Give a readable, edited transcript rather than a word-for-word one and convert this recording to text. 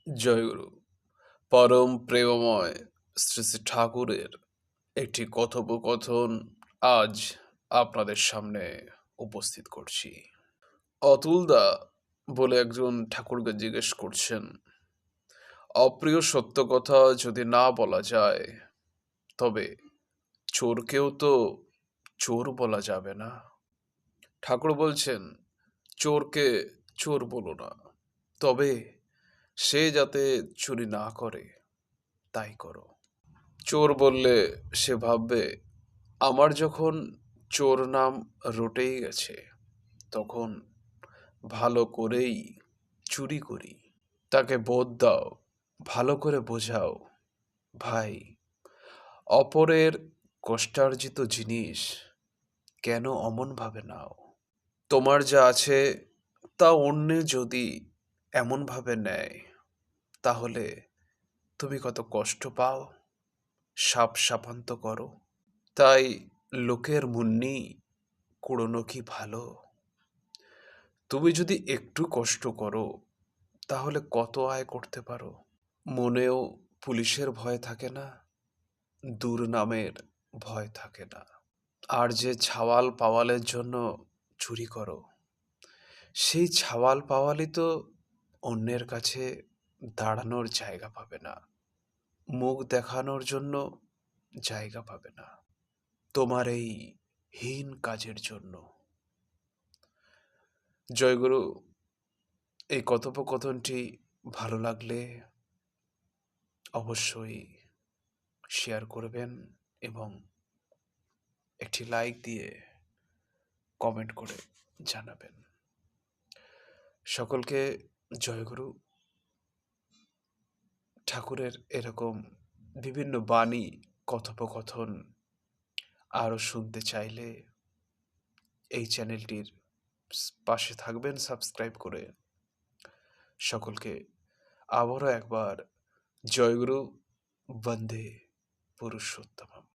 জয়গুরু পরম প্রেমময় শ্রী শ্রী ঠাকুরের একটি কথোপকথন আজ আপনাদের সামনে উপস্থিত করছি। অতুলদা বলে একজন ঠাকুরকে জিজ্ঞেস করছেন, অপ্রিয় সত্য কথা যদি না বলা যায় তবে চোরকেও তো চোর বলা যাবে না। ঠাকুর বলছেন, চোরকে চোর বলো না, তবে সে যাতে চুরি না করে তাই করো। চোর বললে সে ভাববে, আমার যখন চোর নাম রটেই গেছে তখন ভালো করেই চুরি করি। তাকে বোধ দাও, ভালো করে বোঝাও, ভাই অপরের কষ্টার্জিত জিনিস কেন অমন ভাবে নাও? তোমার যা আছে তা অন্যে যদি এমন ভাবে নেয় তাহলে তুমি কত কষ্ট পাও, সাপ সাপান্ত করো। তাই লোকের মুন্নি কুড়োনো কি ভালো? তুমি যদি একটু কষ্ট করো তাহলে কত আয় করতে পারো। মনেও পুলিশের ভয় থাকে না, দুর্নামের ভয় থাকে না। আর যে ছাওয়াল পাওয়ালের জন্য চুরি করো, সেই ছাওয়াল পাওয়ালই তো অন্যের কাছে দাঁড়ানোর জায়গা পাবে না, মুখ দেখানোর জন্য জায়গা পাবে না, তোমার এই হীন কাজের জন্য। জয়গুরু, এই কথোপকথনটি ভালো লাগলে অবশ্যই শেয়ার করবেন এবং একটি লাইক দিয়ে কমেন্ট করে জানাবেন। সকলকে জয়গুরু। ঠাকুরের এরকম বিভিন্ন বাণী কথোপকথন আরও শুনতে চাইলে এই চ্যানেলটির পাশে থাকবেন সাবস্ক্রাইব করে। সকলকে আবারও একবার জয়গুরু, বন্দে পুরুষোত্তমম।